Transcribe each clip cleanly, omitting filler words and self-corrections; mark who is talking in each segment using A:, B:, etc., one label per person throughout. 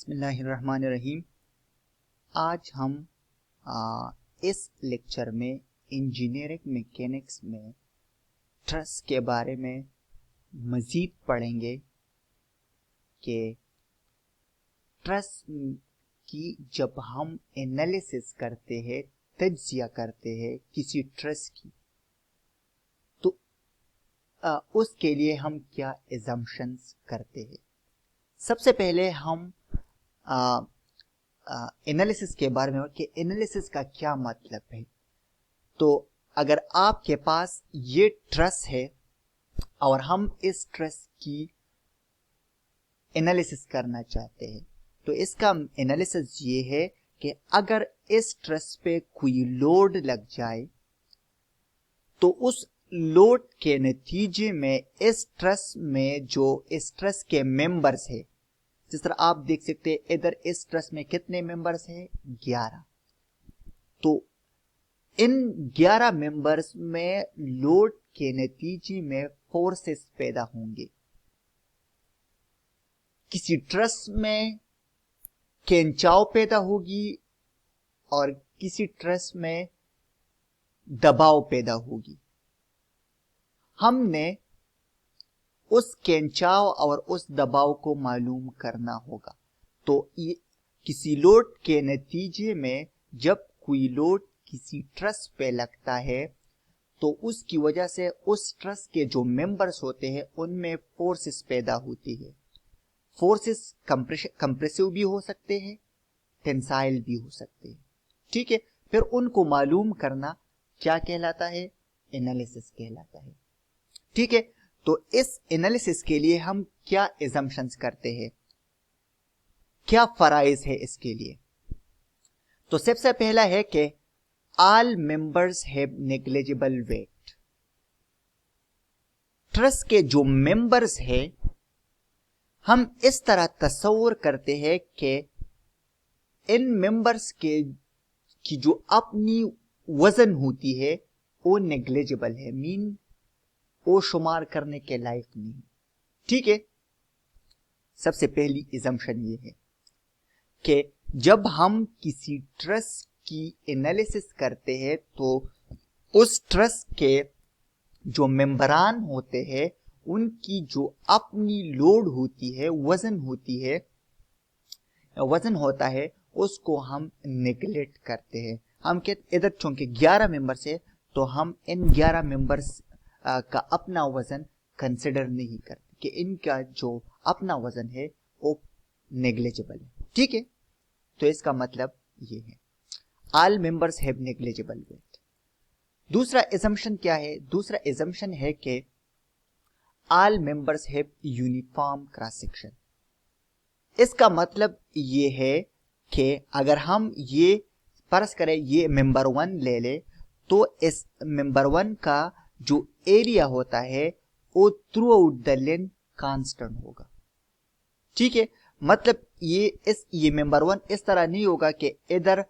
A: बिस्मिल्लाहिर्रहमानिर्रहीम। आज हम इस लेक्चर में इंजीनियरिंग मैकेनिक्स में ट्रस के बारे में मज़ीद पढ़ेंगे कि ट्रस की जब हम एनालिसिस करते हैं, तज्जिया करते हैं किसी ट्रस की, तो उसके लिए हम क्या एजम्पशंस करते हैं। सबसे पहले हम एनालिसिस के बारे में कि एनालिसिस का क्या मतलब है। तो अगर आपके पास ये ट्रस है और हम इस ट्रस की एनालिसिस करना चाहते हैं, तो इसका एनालिसिस ये है कि अगर इस ट्रस पे कोई लोड लग जाए तो उस लोड के नतीजे में इस ट्रस में जो इस ट्रस के मेंबर्स है, जिस तरह आप देख सकते हैं इधर इस ट्रस में कितने मेंबर्स हैं, 11। तो इन 11 मेंबर्स में लोड के नतीजे में फोर्सेस पैदा होंगे। किसी ट्रस में खिंचाव पैदा होगी और किसी ट्रस में दबाव पैदा होगी। हमने उस खिंचाव और उस दबाव को मालूम करना होगा। तो ये किसी लोड के नतीजे में जब कोई लोड किसी ट्रस पे लगता है तो उसकी वजह से उस ट्रस के जो मेंबर्स होते हैं उनमें फोर्सेस पैदा होती है। फोर्सेस कंप्रेसिव भी हो सकते हैं, टेंसाइल भी हो सकते हैं। ठीक है, फिर उनको मालूम करना क्या कहलाता है, एनालिसिस कहलाता है। ठीक है, तो इस एनालिसिस के लिए हम क्या एजम्पशंस करते हैं, क्या फराइज है इसके लिए। तो सबसे पहला है कि all members have negligible weight. Truss के जो मेंबर्स है हम इस तरह तस्वीर करते हैं कि इन मेंबर्स के की जो अपनी वजन होती है वो नेग्लिजिबल है, मीन वो शुमार करने के लायक नहीं। ठीक है, सबसे पहली एजम्पशन ये है कि जब हम किसी ट्रस की एनालिसिस करते हैं तो उस ट्रस के जो मेंबरान होते हैं उनकी जो अपनी लोड होती है, वजन होती है, वजन होता है, उसको हम नेग्लेक्ट करते हैं। हम कहते इधर चूंकि 11 मेंबर्स है तो हम इन 11 मेंबर्स का अपना वजन कंसिडर नहीं करते कि इनका जो अपना वजन है वो नेग्लिजिबल है। ठीक है, तो इसका मतलब ये है all members have negligible weight. दूसरा एजम्पशन क्या है, दूसरा एजम्पशन है कि all members have uniform cross section. इसका मतलब ये है कि अगर हम ये फर्ज करें ये मेंबर 1 ले ले तो इस मेंबर 1 का जो एरिया होता है वो through out the length constant होगा। ठीक है, मतलब ये मेंबर 1 इस तरह नहीं होगा कि इधर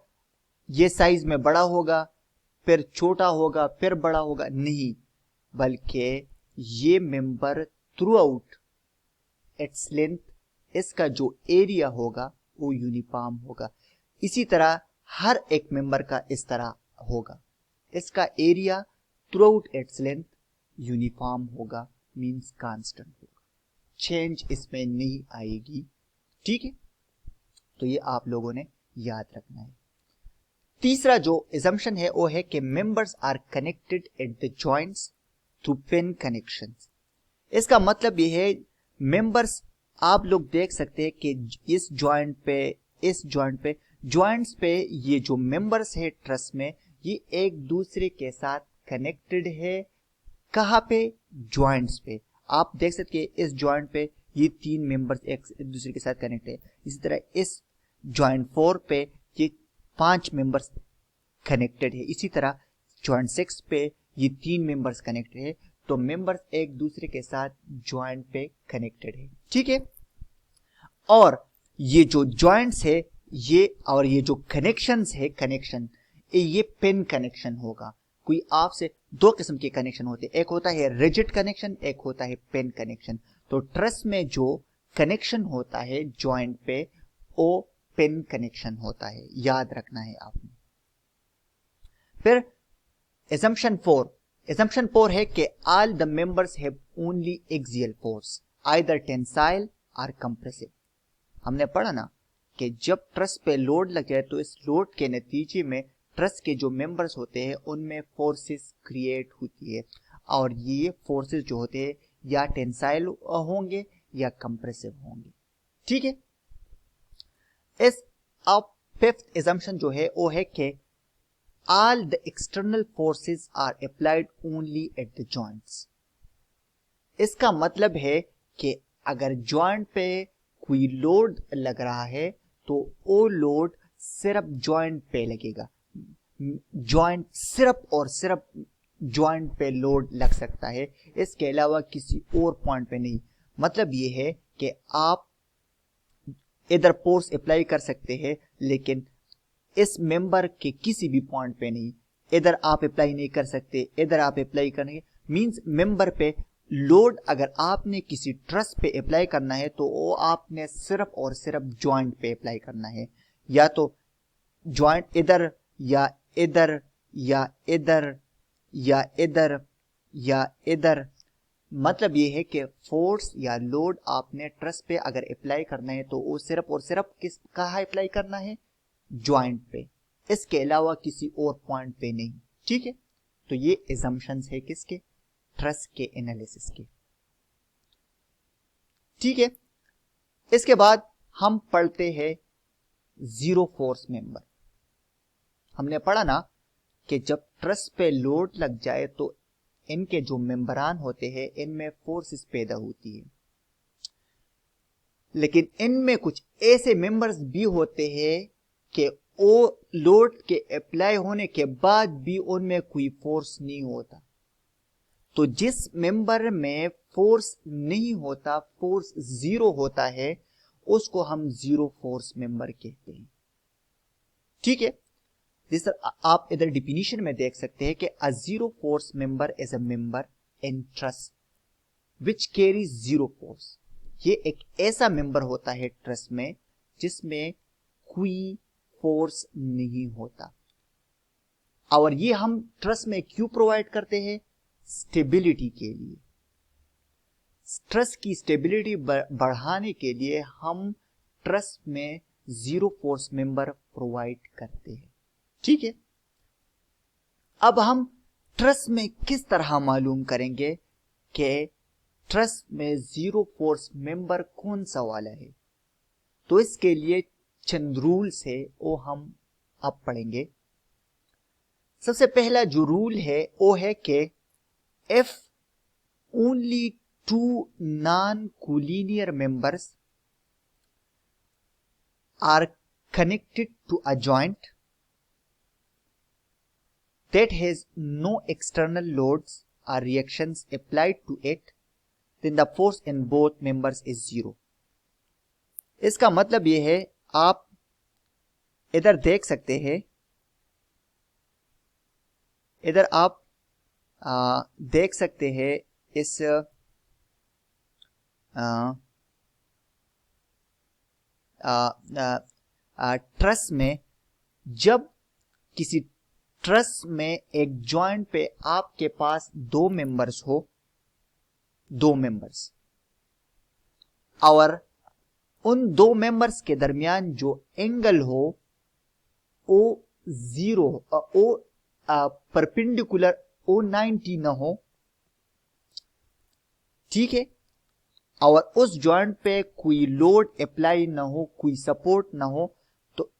A: ये साइज में बड़ा होगा फिर छोटा होगा फिर बड़ा होगा, नहीं, बल्कि ये member through out its length इसका जो एरिया होगा वो यूनिफॉर्म होगा। इसी तरह हर एक मेंबर का इस तरह होगा, इसका area through out its length uniform होगा, मींस कांस्टेंट होगा, चेंज इसमें नहीं आएगी। ठीक है, तो ये आप लोगों ने याद रखना है। तीसरा जो एजम्पशन है वो है कि members are connected at the joints through pin connections. इसका मतलब ये है मेंबर्स आप लोग देख सकते हैं कि इस जॉइंट पे जॉइंट्स पे ये जो मेंबर्स है ट्रस में ये एक दूसरे के साथ कनेक्टेड है। कहाँ पे, जॉइंट्स पे। आप देख सकते हैं इस जॉइंट पे ये 3 मेंबर्स एक दूसरे के साथ कनेक्ट है। इसी तरह इस जॉइंट 4 पे ये 5 मेंबर्स कनेक्टेड है। इसी तरह जॉइंट 6 पे ये 3 मेंबर्स कनेक्टेड है। तो मेंबर्स एक दूसरे के साथ जॉइंट पे कनेक्टेड है। ठीक है, और ये जो जॉइंट्स है ये और ये जो कनेक्शंस है, कनेक्शन ये पिन कनेक्शन होगा। कोई आपसे 2 किस्म के कनेक्शन होते हैं, एक होता है रिजिड कनेक्शन, एक होता है पिन कनेक्शन। तो ट्रस में जो कनेक्शन होता है जॉइंट पे ओपन कनेक्शन होता है, याद रखना है आपने। फिर assumption 4 है कि all the members have only axial force, either tensile or compressive। हमने पढ़ा ना कि जब ट्रस पे लोड लग जाए तो इस लोड के नतीजे में ट्रस के जो मेंबर्स होते हैं उनमें फोर्सेस क्रिएट होती है, और ये फोर्सेस जो होते हैं या टेंसाइल होंगे या कंप्रेसिव होंगे। ठीक है। इस अब फिफ्थ assumption जो है वो है कि all the external forces are applied only at the joints। इसका मतलब है कि अगर जॉइंट पे कोई लोड लग रहा है तो वो लोड सिर्फ जॉइंट पे लगेगा। जॉइंट सिर्फ और सिर्फ जॉइंट पे लोड लग सकता है, इसके अलावा किसी और पॉइंट पे नहीं। मतलब ये है कि आप इधर फोर्स अप्लाई कर सकते हैं लेकिन इस मेंबर के किसी भी पॉइंट पे नहीं। इधर आप अप्लाई नहीं कर सकते, इधर आप अप्लाई करेंगे, मींस मेंबर पे लोड अगर आपने किसी ट्रस पे अप्लाई करना है तो वो आपने सिर्फ और सिर्फ जॉइंट पे अप्लाई करना है, या तो जॉइंट इधर या इधर या इधर या इधर या इधर। मतलब ये है कि फोर्स या लोड आपने ट्रस पे अगर अप्लाई करना है तो वो सिर्फ और सिर्फ किस कहाँ अप्लाई करना है, जॉइंट पे, इसके अलावा किसी और पॉइंट पे नहीं। ठीक है। तो ये assumptions है किसके, ट्रस के एनालिसिस के। ठीक है। इसके बाद हम पढ़ते हैं जीरो फोर्स मेंबर। हमने पढ़ा ना कि जब ट्रस पे लोड लग जाए तो इनके जो मेंबरान होते हैं इनमें फोर्सेस पैदा होती है, लेकिन इनमें कुछ ऐसे मेंबर्स भी होते हैं कि वो लोड के अप्लाई होने के बाद भी उनमें कोई फोर्स नहीं होता। तो जिस मेंबर में फोर्स नहीं होता, फोर्स जीरो होता है, उसको हम जीरो फोर्स मेंबर कहते हैं। ठीक है। जिस आप इधर डिफिनीशन में देख सकते हैं कि a zero force member is a member in truss which carry zero force. ये एक ऐसा मेंबर होता है ट्रस में जिसमें कोई फोर्स नहीं होता। और ये हम ट्रस में क्यों प्रोवाइड करते हैं, स्टेबिलिटी के लिए। ट्रस की स्टेबिलिटी बढ़ाने के लिए हम ट्रस में जीरो फोर्स मेंबर प्रोवाइड करते हैं। ठीक है। अब हम ट्रस में किस तरह मालूम करेंगे कि ट्रस में जीरो फोर्स मेंबर कौन सा वाला है, तो इसके लिए चंद रूल्स है वो हम अब पढ़ेंगे। सबसे पहला जो रूल है वो है कि if only two non-collinear members are connected to a joint that has no external loads or reactions applied to it, then the force in both members is zero। इसका मतलब ये है, आप इधर देख सकते हैं, इधर आप देख सकते हैं इस ट्रस में, जब किसी ट्रस में एक जॉइंट पे आपके पास दो मेंबर्स हो, दो मेंबर्स, और उन दो मेंबर्स के दरमियान जो एंगल हो वो जीरो, वो परपेंडिकुलर, वो 90 ना हो। ठीक है। और उस जॉइंट पे कोई लोड अप्लाई ना हो, कोई सपोर्ट ना हो, तो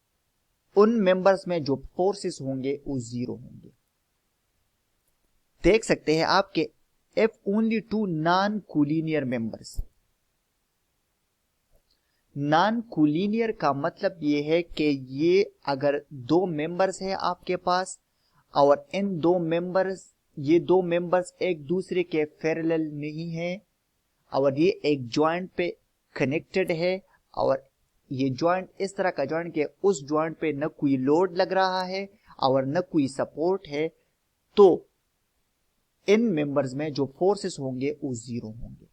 A: उन मेंबर्स में जो फोर्सेस होंगे वो जीरो होंगे। देख सकते हैं आपके if only two non-collinear members। Non collinear का मतलब ये है कि ये अगर दो मेंबर्स है आपके पास और इन दो मेंबर्स, ये दो मेंबर्स एक दूसरे के पैरेलल नहीं है और ये एक जॉइंट पे कनेक्टेड है, और ये जॉइंट इस तरह का जॉइंट के उस जॉइंट पे न कोई लोड लग रहा है और न कोई सपोर्ट है, तो इन मेंबर्स में जो फोर्सेस होंगे वो जीरो होंगे।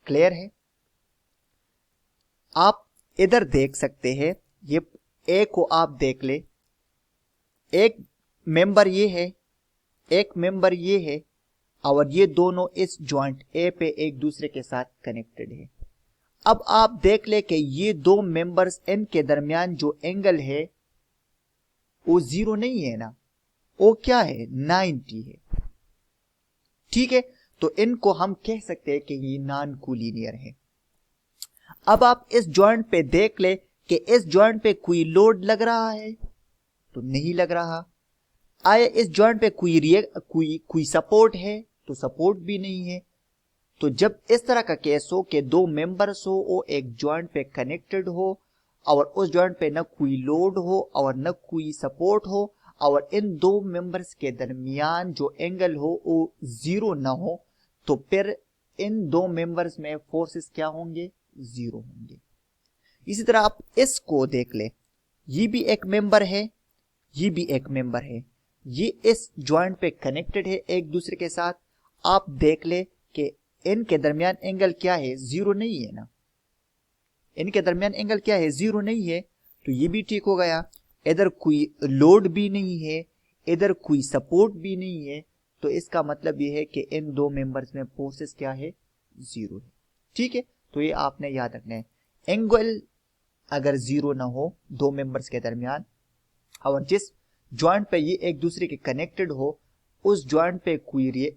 A: क्लियर है। आप इधर देख सकते हैं ये ए को आप देख ले, एक मेंबर ये है, एक मेंबर ये है, और ये दोनों इस जॉइंट ए पे एक दूसरे के साथ कनेक्टेड है। अब आप देख ले कि ये दो मेंबर्स एन के दरमियान जो एंगल है वो 0 नहीं है ना, वो क्या है, 90 है। ठीक है, तो इनको हम कह सकते हैं कि ये नॉन कोलिनियर है। अब आप इस जॉइंट पे देख ले कि इस जॉइंट पे कोई लोड लग रहा है तो नहीं लग रहा। आया इस जॉइंट पे कोई सपोर्ट है तो सपोर्ट भी नहीं है। तो जब इस तरह का केस हो कि दो मेंबर्स हो, वो एक जॉइंट पे कनेक्टेड हो और उस जॉइंट पे न कोई लोड हो और न कोई सपोर्ट हो और इन दो मेंबर्स के दरमियान जो एंगल हो वो 0 ना हो, तो फिर इन दो मेंबर्स में फोर्सेस क्या होंगे, 0 होंगे। इसी तरह आप इसको देख ले, ये भी एक मेंबर है, ये भी एक मेंबर है, ये इस जॉइंट पे कनेक्टेड है एक दूसरे के साथ। आप देख ले कि इनके दरमियान एंगल क्या है, 0 नहीं है ना, इनके दरमियान एंगल क्या है, 0 नहीं है। तो ये भी ठीक हो गया, इधर कोई लोड भी नहीं है, इधर कोई सपोर्ट भी नहीं है, तो इसका मतलब ये है कि इन दो मेंबर्स में फोर्सेस क्या है, 0 है। ठीक है, तो ये आपने याद रखना है। एंगल अगर 0 ना हो दो मेंबर्स के दरमियान और जिस जॉइंट पे ये एक दूसरे के कनेक्टेड हो, उस जॉइंट पे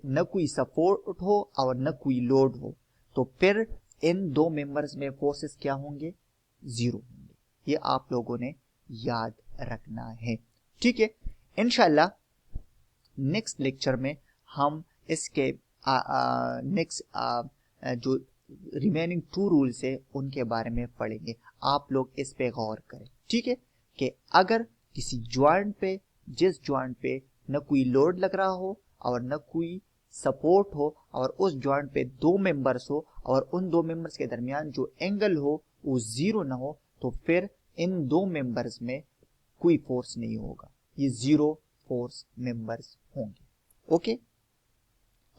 A: न कोई सपोर्ट हो और न कोई लोड हो, तो फिर इन दो मेंबर्स में फोर्सेस क्या होंगे, 0 होंगे। ये आप लोगों ने याद रखना है। ठीक है, इंशाल्लाह नेक्स्ट लेक्चर में हम इसके नेक्स्ट जो रिमेनिंग 2 रूल्स है उनके बारे में पढ़ेंगे। आप लोग इस पे गौर करें। ठीक है, कि अगर किसी जॉइंट पे, जिस जॉइंट पे न कोई लोड लग रहा हो और न कोई सपोर्ट हो और उस जॉइंट पे दो मेंबर्स हो और उन दो मेंबर्स के दरमियान जो एंगल हो वो 0 ना हो, तो फिर इन दो मेंबर्स में कोई फोर्स नहीं होगा, ये 0 फोर्स मेंबर्स होंगे। ओके,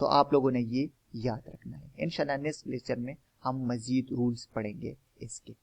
A: तो आप लोगों ने ये याद रखना है। इंशाल्लाह नेक्स्ट लेक्चर में हम मजीद रूल्स पढ़ेंगे इसके।